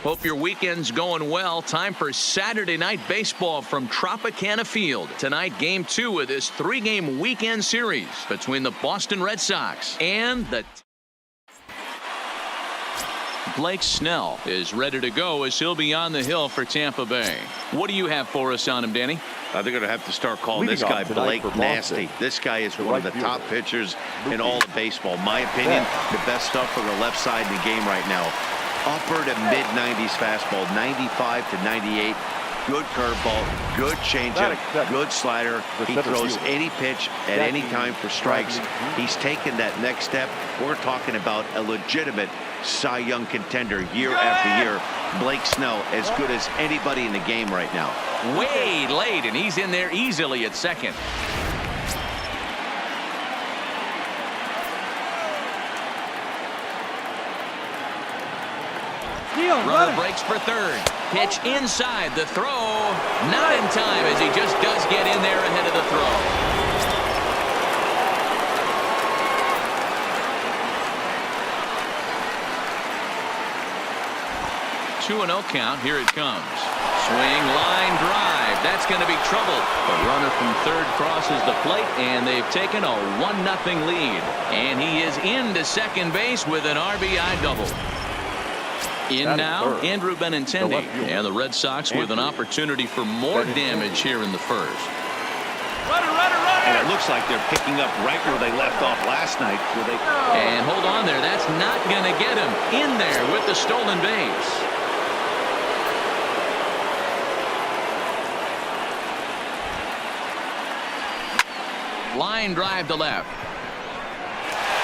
Hope your weekend's going well. Time for Saturday night baseball from Tropicana Field. Tonight, game 2 of this 3-game weekend series between the Boston Red Sox and the Blake Snell is ready to go as he'll be on the hill for Tampa Bay. What do you have for us on him, Danny? They're going to have to start calling this guy Blake Nasty. This guy is one of the top pitchers in all of baseball. My opinion, the best stuff from the left side in the game right now. Upper to mid-90s fastball, 95 to 98. Good curveball, good changeup, good slider. He throws any pitch at any time for strikes. He's taken that next step. We're talking about a legitimate Cy Young contender year after year. Blake Snell, as good as anybody in the game right now. Way late, and he's in there easily at second. Runner breaks for third. Pitch inside. The throw not in time as he just does get in there ahead of the throw. 2-0 count. Here it comes. Swing, line drive. That's going to be trouble. The runner from third crosses the plate, and they've taken a 1-0 lead. And he is into second base with an RBI double. In now, Andrew Benintendi, and the Red Sox with an opportunity for more damage here in the first. And it looks like they're picking up right where they left off last night. And hold on there. That's not going to get him in there with the stolen base. Line drive to left.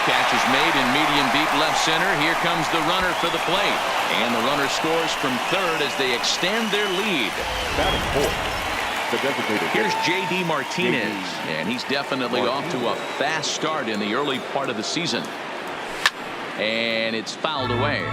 Catch is made in medium deep left center. Here comes the runner for the plate. And the runner scores from third as they extend their lead. Batting fourth, the designated Here's J.D. Martinez. And he's definitely off to a fast start in the early part of the season. And it's fouled away.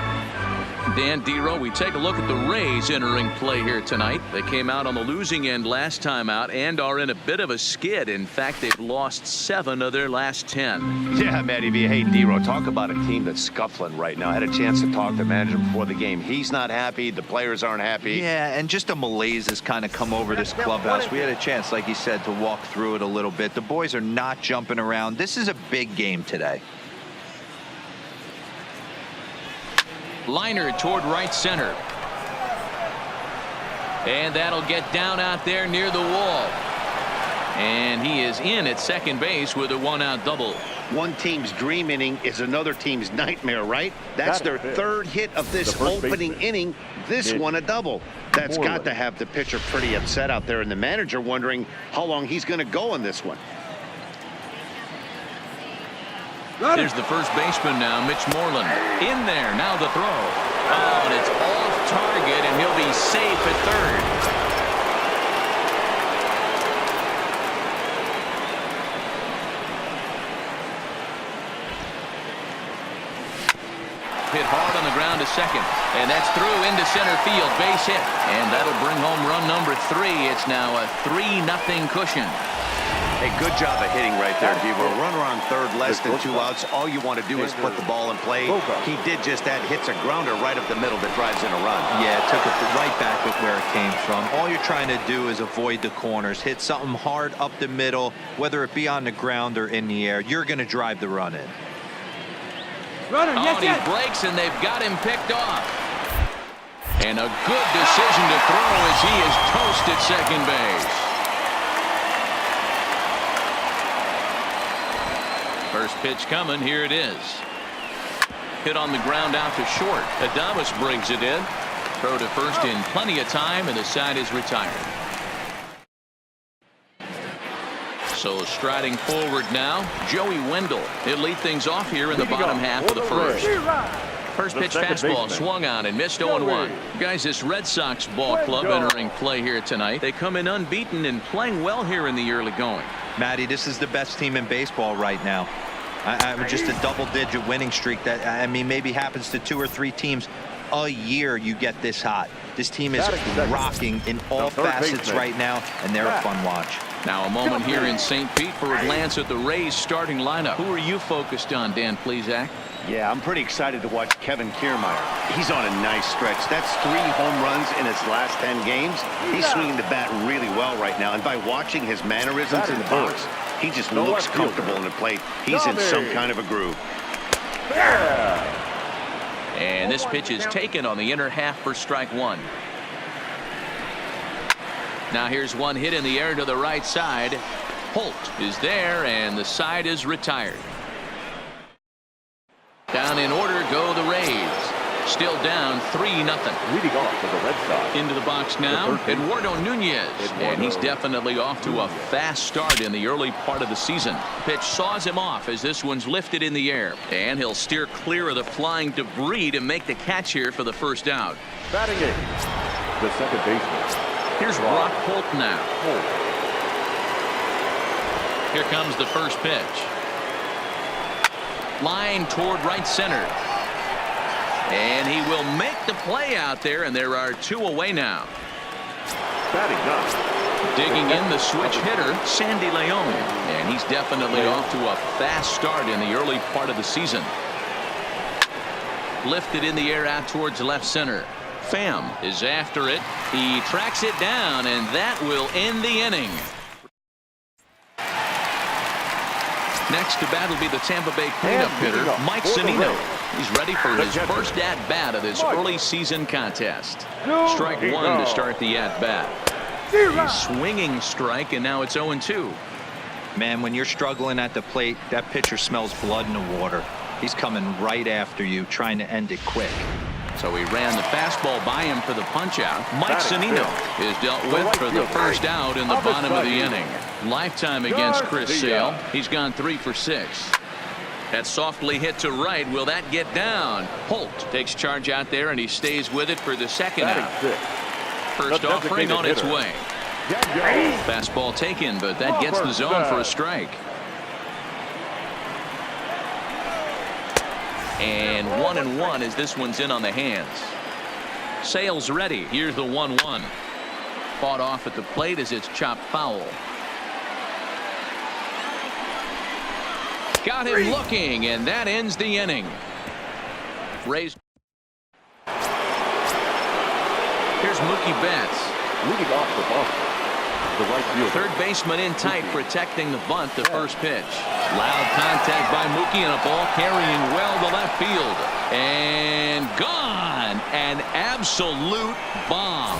Dan Dero, we take a look at the Rays entering play here tonight. They came out on the losing end last time out and are in a bit of a skid. In fact, they've lost 7 of their last 10. Yeah, Matty V. Hey, Dero, talk about a team that's scuffling right now. I had a chance to talk to the manager before the game. He's not happy. The players aren't happy. Yeah, and just a malaise has kind of come over this clubhouse. We had a chance, like you said, to walk through it a little bit. The boys are not jumping around. This is a big game today. Liner toward right center. And that'll get down out there near the wall. And he is in at second base with a 1-out double. One team's dream inning is another team's nightmare, right? That's their third hit of this opening inning. This one a double. That's got to have the pitcher pretty upset out there, and the manager wondering how long he's going to go on this one. There's the first baseman now, Mitch Moreland. In there, now the throw. Oh, and it's off target, and he'll be safe at third. Hit hard on the ground to second, and that's through into center field, base hit. And that'll bring home run number 3. It's now a 3-0 cushion. Hey, good job of hitting right there, Devo. Runner on third, less than 2 outs. All you want to do is put the ball in play. He did just that. Hits a grounder right up the middle that drives in a run. Yeah, it took it right back with where it came from. All you're trying to do is avoid the corners. Hit something hard up the middle, whether it be on the ground or in the air. You're going to drive the run in. Runner, and he breaks, and they've got him picked off. And a good decision to throw as he is toast at second base. First pitch coming. Here it is. Hit on the ground out to short. Adames brings it in. Throw to first in plenty of time, and the side is retired. So striding forward now, Joey Wendell. He'll lead things off here in the bottom half of the first. First pitch fastball swung on and missed 0-1. Guys, this Red Sox ball club entering play here tonight. They come in unbeaten and playing well here in the early going. Matty, this is the best team in baseball right now. Just a double-digit winning streak that, I mean, maybe happens to 2 or 3 teams a year. You get this hot. This team is rocking in all facets right now, and they're a fun watch. Now a moment here in St. Pete for a glance at the Rays starting lineup. Who are you focused on, Dan Plesac? Yeah, I'm pretty excited to watch Kevin Kiermaier. He's on a nice stretch. That's 3 home runs in his last 10 games. He's swinging the bat really well right now. And by watching his mannerisms in the box, he just looks comfortable in the plate. He's in some kind of a groove. And this pitch is taken on the inner half for strike 1. Now here's one hit in the air to the right side. Holt is there, and the side is retired. Down in order go the Rays. Still down 3-0. Leading off for the Red Sox. Into the box now, Eduardo Nunez. And he's definitely off to a fast start in the early part of the season. Pitch saws him off as this one's lifted in the air. And he'll steer clear of the flying debris to make the catch here for the first out. Batting eighth, the second baseman. Here's Brock Holt now. Here comes the first pitch. Line toward right center. And he will make the play out there, and there are 2 away now. Batting ninth. Digging in the switch hitter, Sandy Leon. And he's definitely off to a fast start in the early part of the season. Lifted in the air out towards left center. Pham is after it. He tracks it down, and that will end the inning. Next to bat will be the Tampa Bay cleanup hitter, Mike Zunino. He's ready for his first at-bat of this early season contest. Strike 1 to start the at-bat. He's swinging strike, and now it's 0-2. Man, when you're struggling at the plate, that pitcher smells blood in the water. He's coming right after you, trying to end it quick. So he ran the fastball by him for the punch-out. Mike Zunino is dealt with for the first out in the bottom of the inning. Lifetime against Chris Sale. He's gone 3 for 6. That softly hit to right. Will that get down? Holt takes charge out there, and he stays with it for the second out. First offering on its way. Fastball taken, but that gets the zone for a strike. And 1-1 as this one's in on the hands. Sale's ready. Here's the 1-1. Fought off at the plate as it's chopped foul. Got him looking, and that ends the inning. Raised. Here's Mookie Betts. Leading off the Boston. The right fielder. Third baseman in tight, protecting the bunt. The first pitch. Loud contact by Mookie, and a ball carrying well to left field. And gone. An absolute bomb.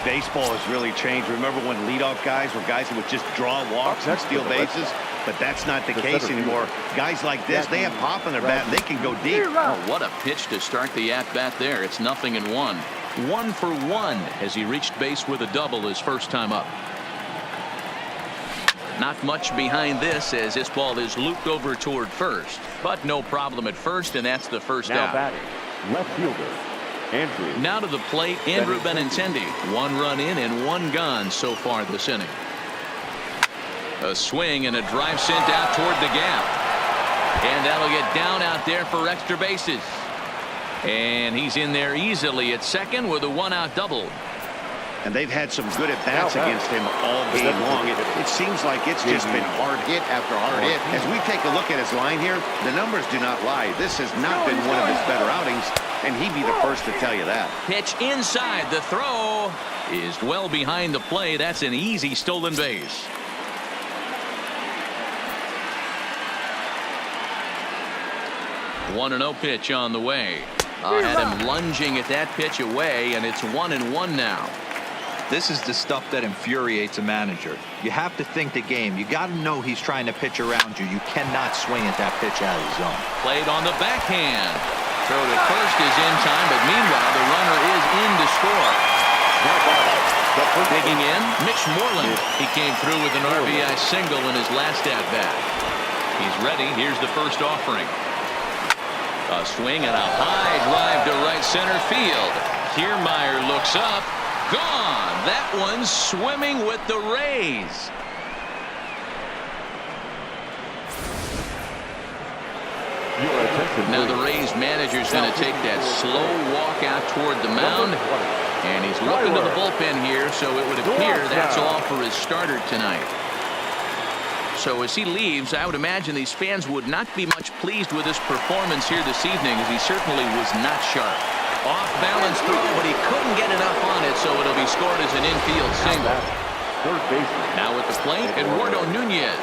Baseball has really changed. Remember when leadoff guys were guys that would just draw walks and steal bases? But that's not the case anymore. Guys like this, they have pop in their bat, and they can go deep. Oh, what a pitch to start the at-bat there. It's 0-1. 1 for 1 as he reached base with a double his first time up. Not much behind this as this ball is looped over toward first. But no problem at first, and that's the first out. Now batting, left fielder, Andrew. Now to the plate, Andrew Benintendi. 1 run in and 1 gone so far this inning. A swing and a drive sent out toward the gap. And that'll get down out there for extra bases. And he's in there easily at second with a 1-out double. And they've had some good at-bats against him all game long. It seems like it's just been hard hit after hard hit. As we take a look at his line here, the numbers do not lie. This has not been one of his better outings, and he'd be the first to tell you that. Pitch inside. The throw is well behind the play. That's an easy stolen base. One 1-0 pitch on the way. Had him lunging at that pitch away, and it's 1-1 now. This is the stuff that infuriates a manager. You have to think the game. You got to know he's trying to pitch around you. You cannot swing at that pitch out of the zone. Played on the backhand. Throw to first is in time, but meanwhile the runner is in to score. Digging in, Mitch Moreland. He came through with an RBI single in his last at-bat. He's ready. Here's the first offering. A swing and a high drive to right center field. Kiermaier looks up. Gone. That one's swimming with the Rays. Now the Rays manager's going to take that slow walk out toward the mound. And he's looking to the bullpen here, so it would appear that's all for his starter tonight. So as he leaves, I would imagine these fans would not be much pleased with his performance here this evening, as he certainly was not sharp. Off-balance throw, but he couldn't get enough on it, so it'll be scored as an infield single. Third baseman. Now at the plate, Eduardo Nunez.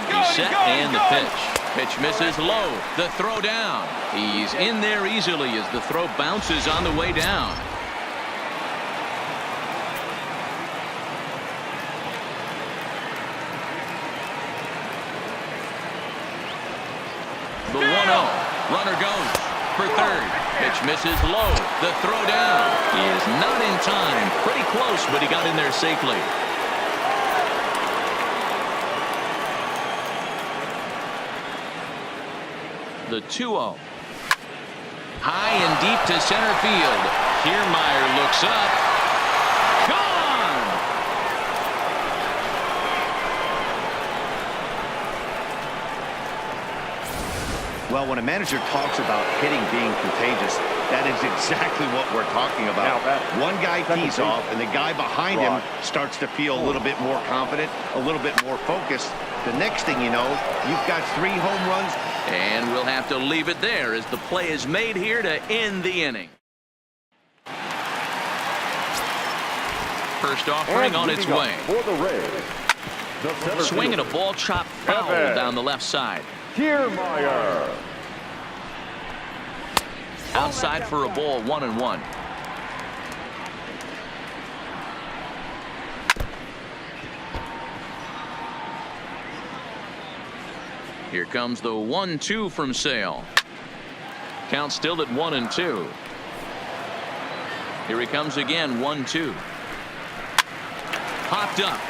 He's set and the pitch. Pitch misses low. The throw down. He's in there easily as the throw bounces on the way down. The 1-0. Runner goes for third. Pitch misses low. The throw down. He is not in time. Pretty close, but he got in there safely. The 2-0. High and deep to center field. Kiermaier looks up. Gone! Well, when a manager talks about hitting being contagious, that is exactly what we're talking about. One guy tees off, and the guy behind him starts to feel a little bit more confident, a little bit more focused. The next thing you know, you've got 3 home runs. And we'll have to leave it there as the play is made here to end the inning. First offering on its way. For the Rays, the center Swinging a fielder, ball chopped foul down the left side. Kiermaier. Outside for a ball, 1-1. Here comes the 1-2 from Sale. Count still at 1-2. Here he comes again, 1-2. Popped up.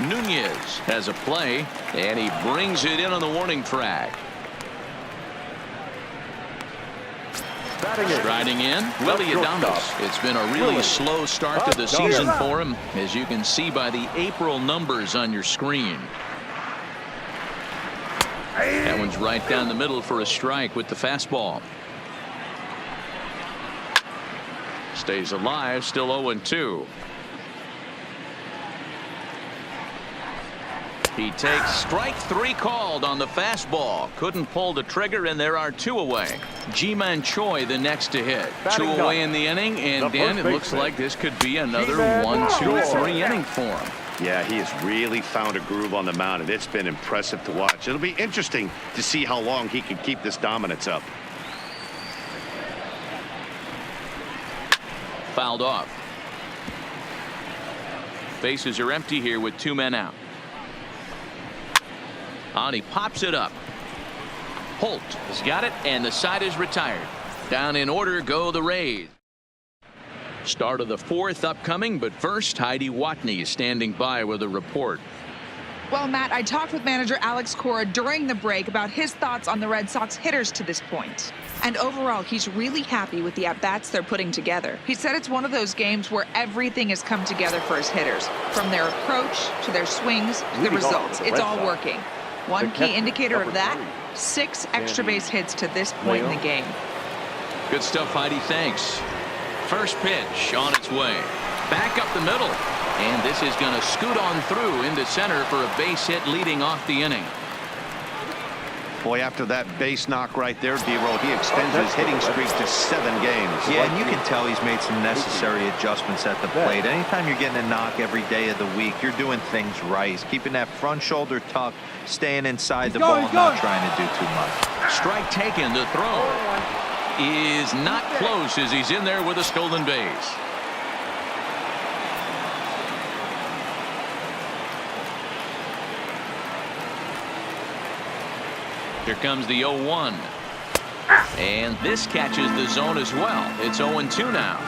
Nunez has a play, and he brings it in on the warning track. Striding in, Willie Adames. It's been a really slow start to the season for him, as you can see by the April numbers on your screen. That one's right down the middle for a strike with the fastball. Stays alive, still 0-2. He takes strike 3 called on the fastball. Couldn't pull the trigger, and there are 2 away. Ji-Man Choi the next to hit. 2 away in the inning, and then it looks like this could be another 1-2-3 inning for him. Yeah, he has really found a groove on the mound, and it's been impressive to watch. It'll be interesting to see how long he can keep this dominance up. Fouled off. Bases are empty here with 2 men out. On he pops it up. Holt has got it, and the side is retired. Down in order go the Rays. Start of the 4th upcoming, but first Heidi Watney is standing by with a report. Well, Matt, I talked with manager Alex Cora during the break about his thoughts on the Red Sox hitters to this point. And overall, he's really happy with the at-bats they're putting together. He said it's one of those games where everything has come together for his hitters, from their approach to their swings to the results. It's all working. One key indicator of that, 6 extra base hits to this point in the game. Good stuff, Heidi. Thanks. First pitch on its way. Back up the middle. And this is going to scoot on through into center for a base hit leading off the inning. Boy, after that base knock right there, D-Roll, he extends his hitting streak to 7 games. Yeah, and you can tell he's made some necessary adjustments at the plate. Anytime you're getting a knock every day of the week, you're doing things right. He's keeping that front shoulder tucked, staying inside the ball, not trying to do too much. Strike taken. The throw is not close as he's in there with a stolen base. Here comes the 0-1. And this catches the zone as well. It's 0-2 now.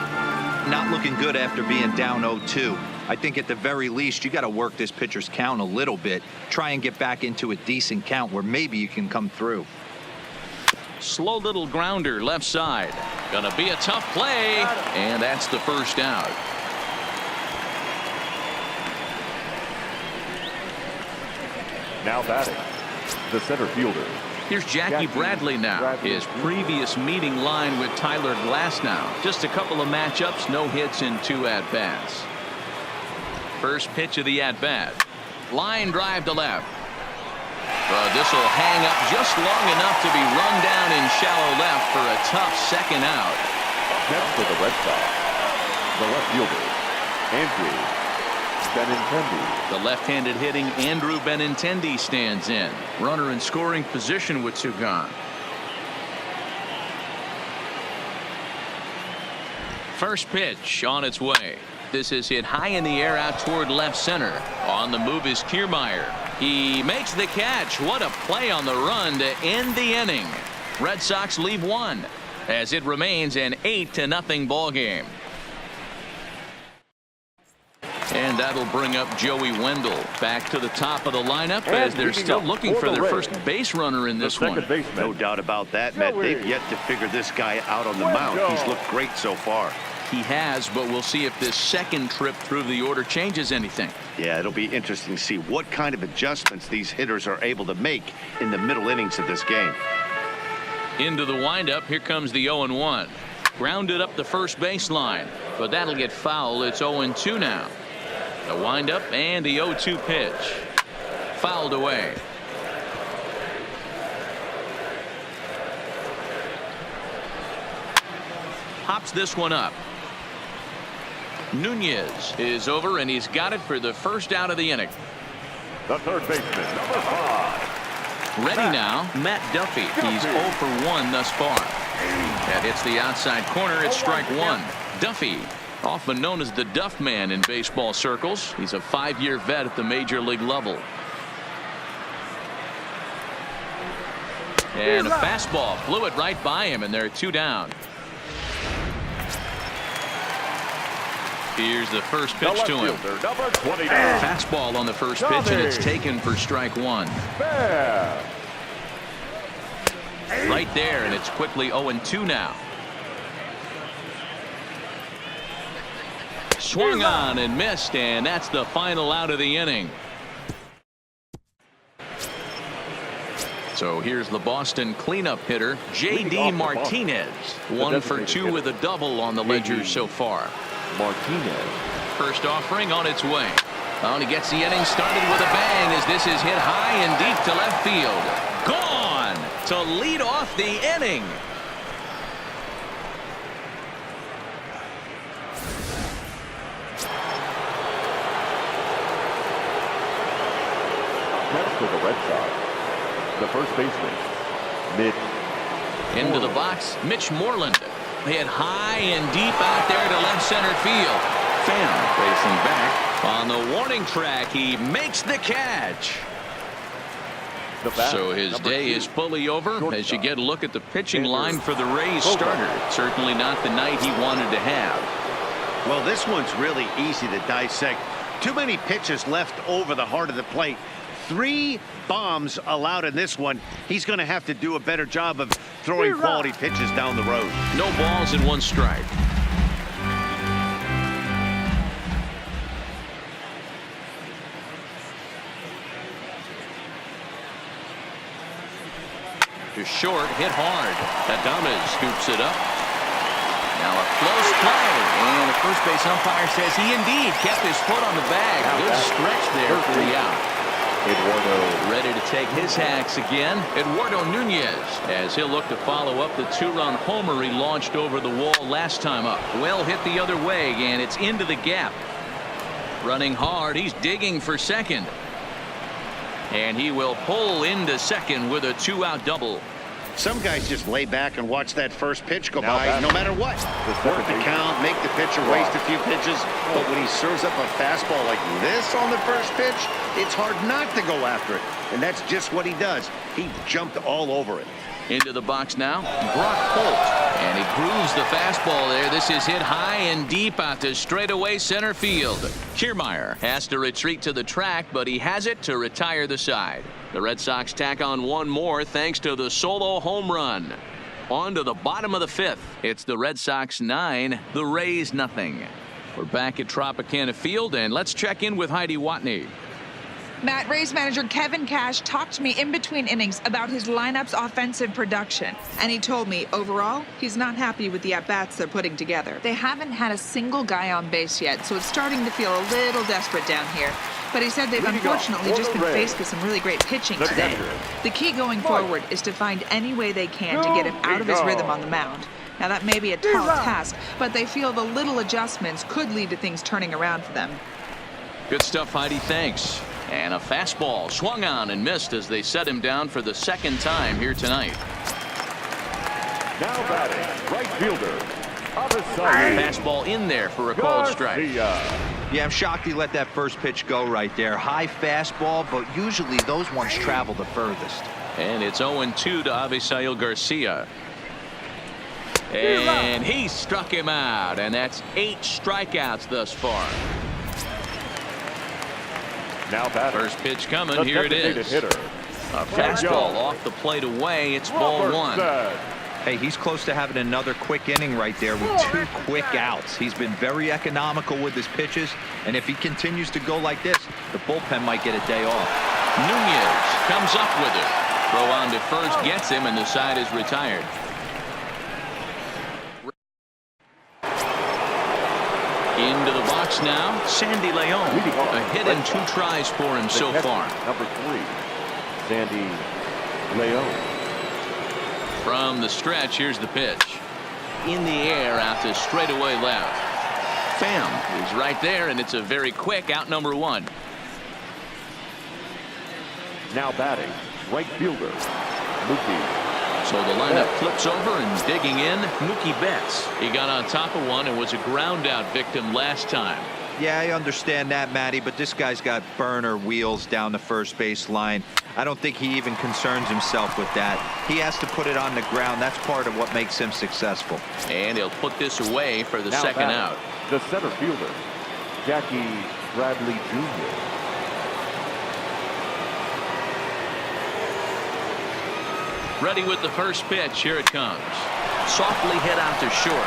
Not looking good after being down 0-2. I think at the very least you got to work this pitcher's count a little bit. Try and get back into a decent count where maybe you can come through. Slow little grounder left side. Gonna be a tough play. And that's the first out. Now batting, the center fielder, Here's Jackie Bradley now. His previous meeting line with Tyler Glasnow. Just a couple of matchups, no hits in 2 at-bats. First pitch of the at-bat. Line drive to left. This will hang up just long enough to be run down in shallow left for a tough second out. Next for the Red Sox, the left fielder, Andrew Benintendi. The left-handed hitting Andrew Benintendi stands in. Runner in scoring position with 2 gone. First pitch on its way. This is hit high in the air out toward left center. On the move is Kiermaier. He makes the catch. What a play on the run to end the inning. Red Sox leave 1 as it remains an 8-0 ball game. And that'll bring up Joey Wendell back to the top of the lineup as they're still looking for their first base runner in this one. No doubt about that, Matt. They've yet to figure this guy out on the mound. He's looked great so far. He has, but we'll see if this second trip through the order changes anything. Yeah, it'll be interesting to see what kind of adjustments these hitters are able to make in the middle innings of this game. Into the windup, here comes the 0-1. Grounded up the first baseline, but that'll get foul. It's 0-2 now. The windup and the 0-2 pitch. Fouled away. Hops this one up. Nunez is over, and he's got it for the first out of the inning. The third baseman, number 5. Ready now, Matt Duffy. He's 0 for 1 thus far. That hits the outside corner. It's strike 1. Duffy, often known as the Duff Man in baseball circles. He's a 5-year vet at the major league level. And a fastball flew it right by him, and there are 2 down. Here's the first pitch to him. Fastball on the first pitch, and it's taken for strike 1. Right there, and it's quickly 0-2 now. Swung on and missed, and that's the final out of the inning. So here's the Boston cleanup hitter, J.D. Martinez. 1 for 2 with a double on the ledger so far. Martinez. First offering on its way. And he gets the inning started with a bang as this is hit high and deep to left field. Gone to lead off the inning. Next for the Red Sox, the first baseman, Mitch. Into the box, Mitch Moreland. Hit high and deep out there to left center field. Pham facing back on the warning track. He makes the catch. So his day is fully over as you get a look at the pitching line for the Rays starter. Certainly not the night he wanted to have. Well, this one's really easy to dissect. Too many pitches left over the heart of the plate. 3 bombs allowed in this one. He's going to have to do a better job of throwing quality pitches down the road. No balls and 1 strike. To short, hit hard. Adames scoops it up. Now a close play, and the first base umpire says he indeed kept his foot on the bag. Good stretch there for the out. Eduardo ready to take his hacks again. Eduardo Nunez, as he'll look to follow up the 2-run homer he launched over the wall last time up. Well hit the other way, and it's into the gap. Running hard, he's digging for second. And he will pull into second with a 2-out double. Some guys just lay back and watch that first pitch go by no matter what. Work the count, make the pitcher waste a few pitches. But when he serves up a fastball like this on the first pitch, it's hard not to go after it. And that's just what he does. He jumped all over it. Into the box now, Brock Holt. And he grooves the fastball there. This is hit high and deep out to straightaway center field. Kiermaier has to retreat to the track, but he has it to retire the side. The Red Sox tack on 1 more thanks to the solo home run. On to the bottom of the 5th. It's the Red Sox 9, the Rays nothing. We're back at Tropicana Field, and let's check in with Heidi Watney. Matt, Rays manager Kevin Cash talked to me in between innings about his lineup's offensive production. And he told me, overall, he's not happy with the at-bats they're putting together. They haven't had a single guy on base yet, so it's starting to feel a little desperate down here. But he said they've unfortunately just been faced with some really great pitching today. The key going forward is to find any way they can to get him out of his rhythm on the mound. Now, that may be a tall task, but they feel the little adjustments could lead to things turning around for them. Good stuff, Heidi. Thanks. And a fastball swung on and missed as they set him down for the second time here tonight. Now batting, right fielder. Fastball in there for a called strike. Yeah, I'm shocked he let that first pitch go right there. High fastball, but usually those ones travel the furthest. And it's 0-2 to Avisail Garcia. And he struck him out, and that's 8 strikeouts thus far. Now batting. First pitch coming. Here it is. Hitter. A fastball off the plate away. It's ball 1. Hey, he's close to having another quick inning right there with 2 quick outs. He's been very economical with his pitches, and if he continues to go like this, the bullpen might get a day off. Nunez comes up with it. Throw on to first gets him, and the side is retired. Into the box now, Sandy Leon. A hit and 2 tries for him so far. Number 3, Sandy Leon. From the stretch, here's the pitch. In the air out to straightaway left. Pham is right there, and it's a very quick out number 1. Now batting, right fielder, Mookie. So the lineup flips over and digging in, Mookie Betts. He got on top of one and was a ground out victim last time. Yeah, I understand that, Matty, but this guy's got burner wheels down the first base line. I don't think he even concerns himself with that. He has to put it on the ground. That's part of what makes him successful. And he'll put this away for the second out. The center fielder, Jackie Bradley Jr. Ready with the first pitch. Here it comes. Softly hit out to short.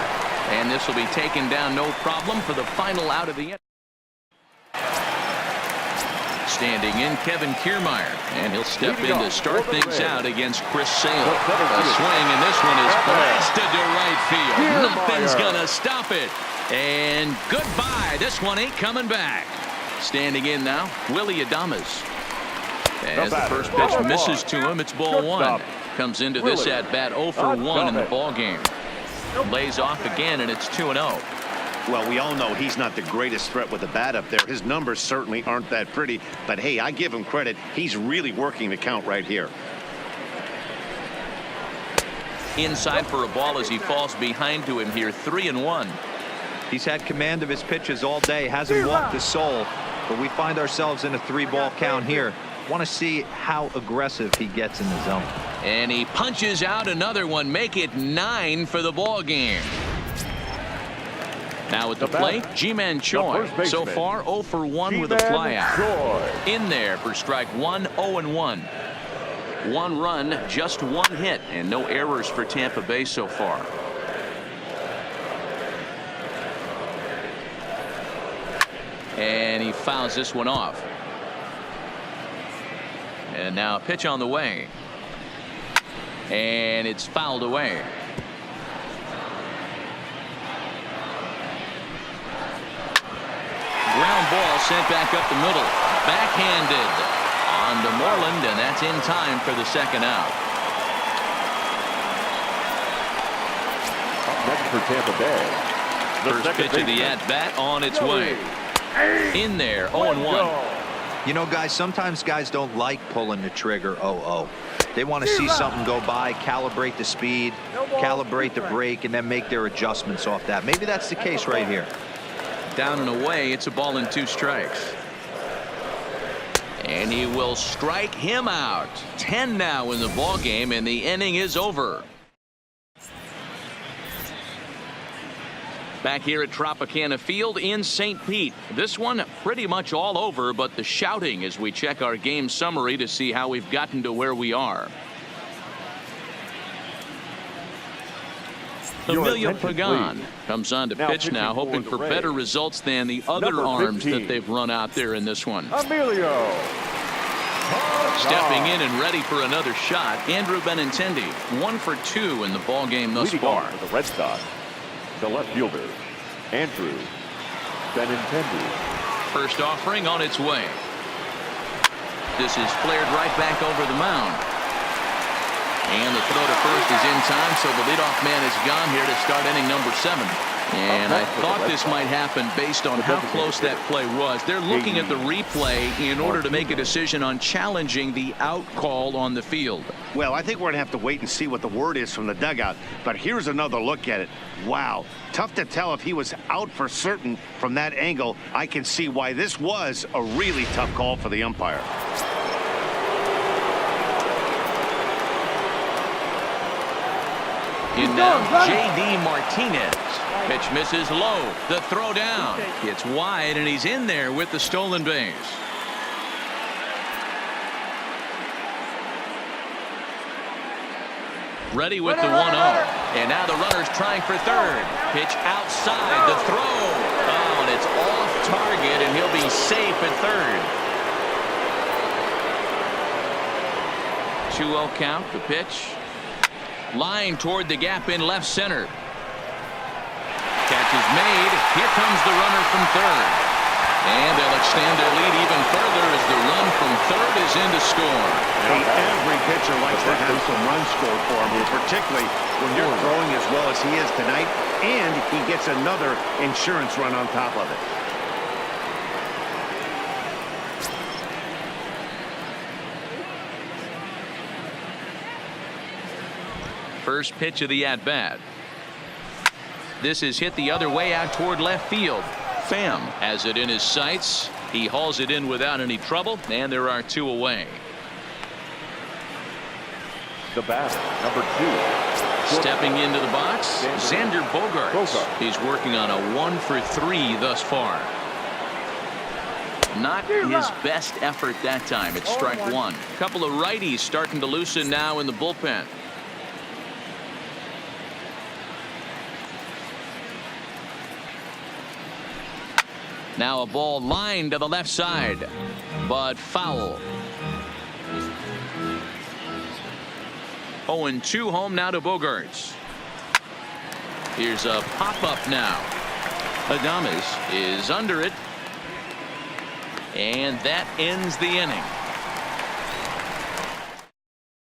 And this will be taken down no problem for the final out of the inning. Standing in, Kevin Kiermaier. And he'll step in to start things out against Chris Sale. A swing, and this one is blasted to right field. Nothing's going to stop it. And goodbye. This one ain't coming back. Standing in now, Willie Adames. As the first pitch misses to him, it's ball 1. Comes into this at bat 0 for 1 in the ball game. Lays off again, and it's 2-0. Well, we all know he's not the greatest threat with the bat up there. His numbers certainly aren't that pretty, but hey, I give him credit. He's really working the count right here. Inside for a ball as he falls behind to him here. 3-1. He's had command of his pitches all day, hasn't walked a soul, but we find ourselves in a 3-ball count here. Want to see how aggressive he gets in the zone. And he punches out another one. Make it 9 for the ball game. Now at the plate, Ji-Man Choi. So far 0 for 1 with a flyout. In there for strike 1, 0-1. 1 run, just 1 hit, and no errors for Tampa Bay so far. And he fouls this one off. And now a pitch on the way. And it's fouled away. Ground ball sent back up the middle. Backhanded on to Moreland, and that's in time for the second out. Up next for Tampa Bay. First pitch of the at-bat on its way. In there, 0-1. You know, guys, sometimes guys don't like pulling the trigger 0-0. They want to see something go by, calibrate the speed, calibrate the brake, and then make their adjustments off that. Maybe that's the case right here. Down and away, it's a ball and 2 strikes. And he will strike him out. 10 now in the ball game, and the inning is over. Back here at Tropicana Field in St. Pete. This one pretty much all over, but the shouting as we check our game summary to see how we've gotten to where we are. Emilio Pagan comes on to pitch now, hoping for better results than the other arms that they've run out there in this one. Emilio Stepping in and ready for another shot, Andrew Benintendi, 1 for 2 in the ball game thus far. For the Red Sox, the left fielder, Andrew Benintendi. First offering on its way. This is flared right back over the mound. And the throw to first is in time, so the leadoff man is gone here to start inning number 7. And I thought this might happen based on how close that play was. They're looking at the replay in order to make a decision on challenging the out call on the field. Well, I think we're going to have to wait and see what the word is from the dugout. But here's another look at it. Wow. Tough to tell if he was out for certain from that angle. I can see why this was a really tough call for the umpire. In now, J.D. Martinez. Pitch misses low. The throw down. It's wide, and he's in there with the stolen base. Ready with the 1-0. And now the runner's trying for third. Pitch outside. The throw. Oh, and it's off target, and he'll be safe at third. 2-0 count. The pitch. Line toward the gap in left center. Catch is made. Here comes the runner from third. And they'll extend their lead even further as the run from third is in to score. Hey, every pitcher likes to have some runs scored for him, particularly when you're throwing as well as he is tonight, and he gets another insurance run on top of it. First pitch of the at-bat. This is hit the other way out toward left field. Pham has it in his sights. He hauls it in without any trouble, and there are 2 away. The batter, number 2. Stepping into the box, Xander Bogaerts. He's working on a 1 for 3 thus far. Not his best effort that time. It's strike 1. A couple of righties starting to loosen now in the bullpen. Now a ball lined to the left side, but foul. 0-2 home now to Bogaerts. Here's a pop-up now. Adames is under it. And that ends the inning.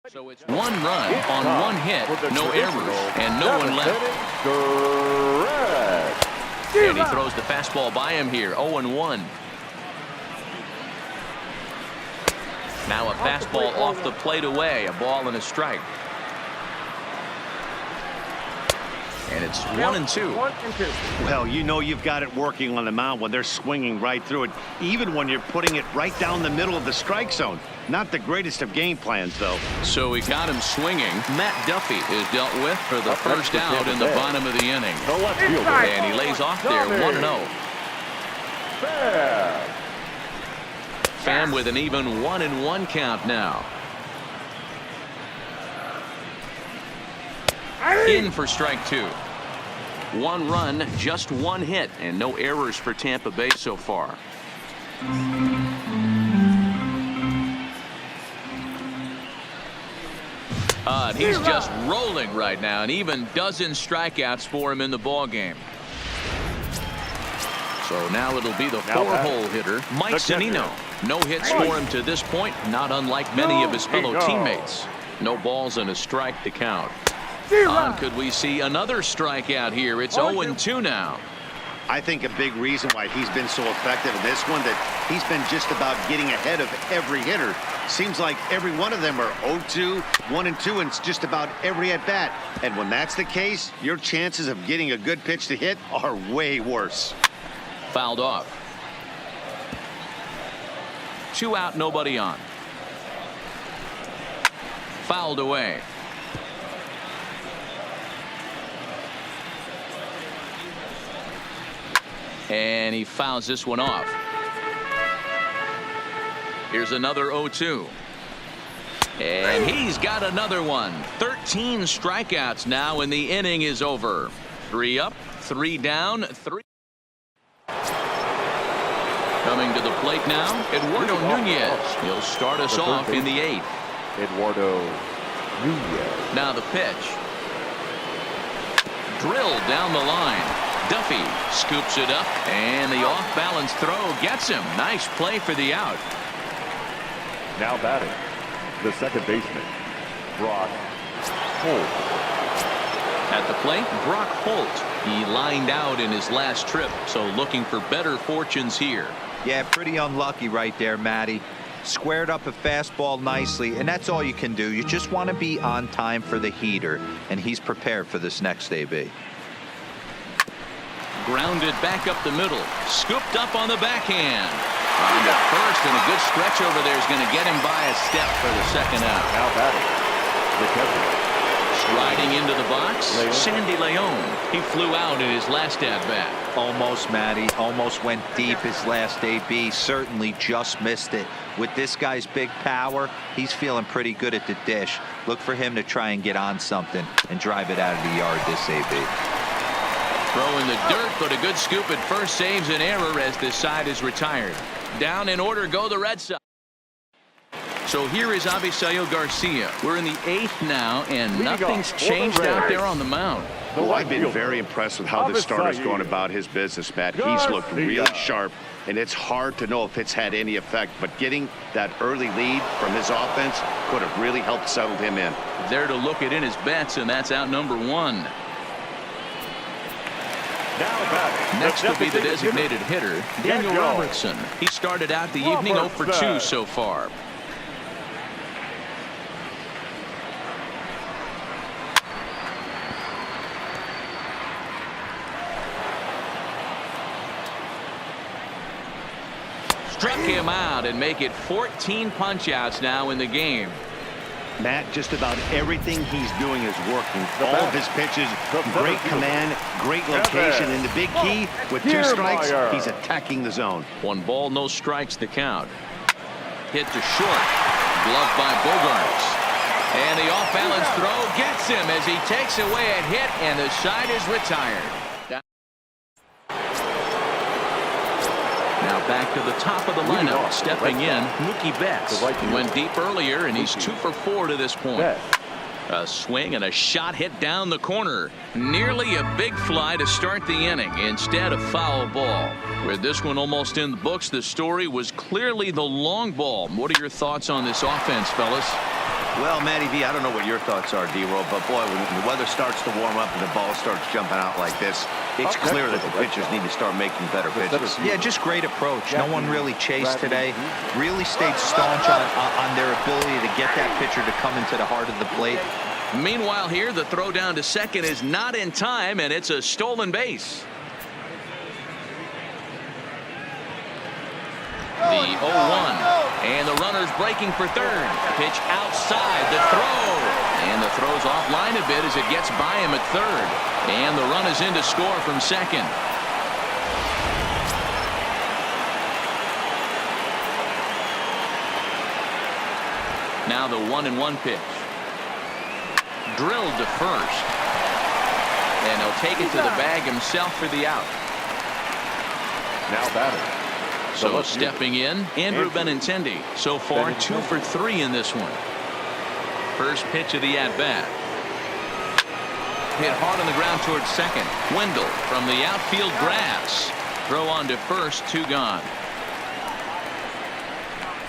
So it's 1 run on 1 hit, no errors, and no one left. And he throws the fastball by him here. 0-1. Now a fastball off the plate away. A ball and a strike. And it's 1-2. Well, you know you've got it working on the mound when they're swinging right through it, even when you're putting it right down the middle of the strike zone. Not the greatest of game plans, though. So we got him swinging. Matt Duffy is dealt with for the first out in the bottom of the inning. And he lays off there, 1-0. Pham with an even 1-1 count now. In for strike 2. 1 run, just 1 hit, and no errors for Tampa Bay so far. And he's just rolling right now, and even dozen strikeouts for him in the ball game. So now it'll be the 4-hole hitter, Mike Zunino. No hits for him to this point, not unlike many of his fellow teammates. No balls and a strike to count. Could we see another strikeout here? It's 0-2 now. I think a big reason why he's been so effective in this one, that he's been just about getting ahead of every hitter. Seems like every one of them are 0-2, 1-2, and it's just about every at-bat. And when that's the case, your chances of getting a good pitch to hit are way worse. Fouled off. 2 out, nobody on. Fouled away. And he fouls this one off. Here's another 0-2. And he's got another one. 13 strikeouts now, and the inning is over. 3 up, 3 down, 3. Coming Coming to the plate now, Eduardo Nunez. He'll start us off in the 8th. Eduardo Nunez. Now the pitch. Drilled down the line. Duffy scoops it up, and the off-balance throw gets him. Nice play for the out. Now batting, the second baseman, Brock Holt. At the plate, Brock Holt. He lined out in his last trip, so looking for better fortunes here. Yeah, pretty unlucky right there, Matty. Squared up a fastball nicely, and that's all you can do. You just want to be on time for the heater, and he's prepared for this next AB. Grounded back up the middle. Scooped up on the backhand. On to first, and a good stretch over there is going to get him by a step for the second out. Now batting, the catcher. Striding into the box, Sandy Leon. He flew out in his last at-bat. Almost, Matty. Almost went deep his last AB. Certainly just missed it. With this guy's big power, he's feeling pretty good at the dish. Look for him to try and get on something and drive it out of the yard this AB. Throw in the dirt, but a good scoop at first saves an error as this side is retired. Down in order go the Red Sox. So here is Avisail Garcia. We're in the 8th now, and nothing's changed out there on the mound. Well, I've been very impressed with how this starter's going about his business, Matt. He's looked really sharp, and it's hard to know if it's had any effect. But getting that early lead from his offense could have really helped settle him in. There to look it in his bets, and that's out number 1. Next will be the designated hitter, Daniel Robertson. He started out the evening 0 for 2 so far. Struck him out and make it 14 punch-outs now in the game. Matt, just about everything he's doing is working. All of his pitches, great command, great location, and the big key, with 2 strikes, he's attacking the zone. 1 ball, no strikes the count. Hit to short. Gloved by Bogarts. And the off-balance throw gets him as he takes away a hit, and the side is retired. Now back to the top of the lineup. Stepping in, Mookie Betts. He went deep earlier, and he's 2 for 4 to this point. A swing and a shot hit down the corner. Nearly a big fly to start the inning. Instead, a foul ball. With this one almost in the books, the story was clearly the long ball. What are your thoughts on this offense, fellas? Well, Matty V, I don't know what your thoughts are, D-Roll, but boy, when the weather starts to warm up and the ball starts jumping out like this, it's clear that the pitchers need to start making better pitches. Yeah, just great approach. No one really chased today. Really stayed staunch on their ability to get that pitcher to come into the heart of the plate. Meanwhile here, the throw down to second is not in time, and it's a stolen base. The 0-1, and the runner's breaking for third. Pitch outside, the throw, and the throw's offline a bit as it gets by him at third, and the run is in to score from second. Now the 1-1 pitch. Drilled to first, and he'll take it to the bag himself for the out. Now batting. So stepping in, Andrew Benintendi. So far 2 for 3 in this one. First pitch of the at-bat. Hit hard on the ground towards second. Wendell from the outfield grass. Throw on to first, 2 gone.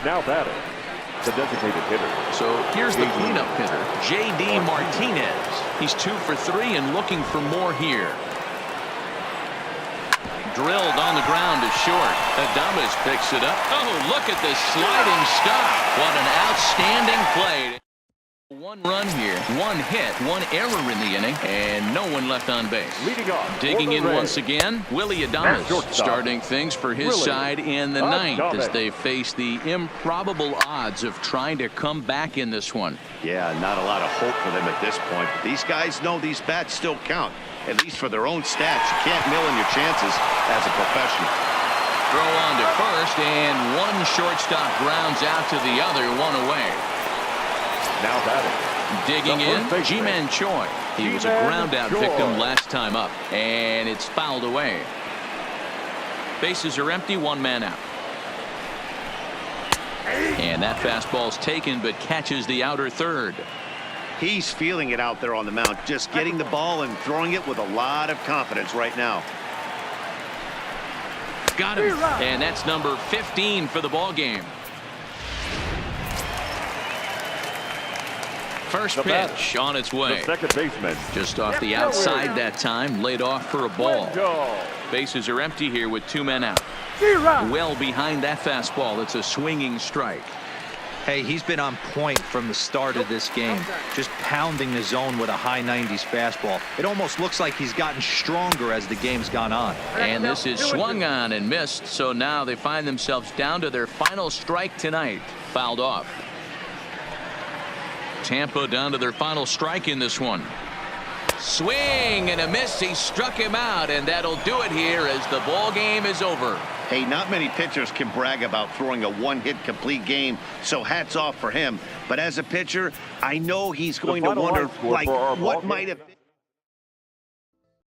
Now batting, the designated hitter. So here's the cleanup hitter, J.D. Martinez. He's 2 for 3 and looking for more here. Drilled on the ground to short. Adames picks it up. Oh, look at this sliding stop. What an outstanding play. 1 run here, 1 hit, 1 error in the inning, and no one left on base. Digging in once again, Willie Adames starting things for his side in the 9th as they face the improbable odds of trying to come back in this one. Yeah, not a lot of hope for them at this point. But these guys know these bats still count, at least for their own stats. You can't mill in your chances as a professional. Throw on to first, and 1 shortstop grounds out to the other, 1 away. Now batting. Digging in, Ji-Man Choi. He was a ground-out victim last time up, and it's fouled away. Bases are empty, 1 man out. And that fastball's taken, but catches the outer third. He's feeling it out there on the mound, just getting the ball and throwing it with a lot of confidence right now. Got him. And that's number 15 for the ball game. First pitch on its way. The second baseman. Just off the outside that time, laid off for a ball. Bases are empty here with 2 men out. Well behind that fastball. It's a swinging strike. Hey, he's been on point from the start of this game, just pounding the zone with a high 90s fastball. It almost looks like he's gotten stronger as the game's gone on. And this is swung on and missed, so now they find themselves down to their final strike tonight. Fouled off. Tampa down to their final strike in this one. Swing and a miss. He struck him out, and that'll do it here as the ball game is over. Hey, not many pitchers can brag about throwing a one-hit complete game, so hats off for him. But as a pitcher, I know he's going to wonder, like, what might have been.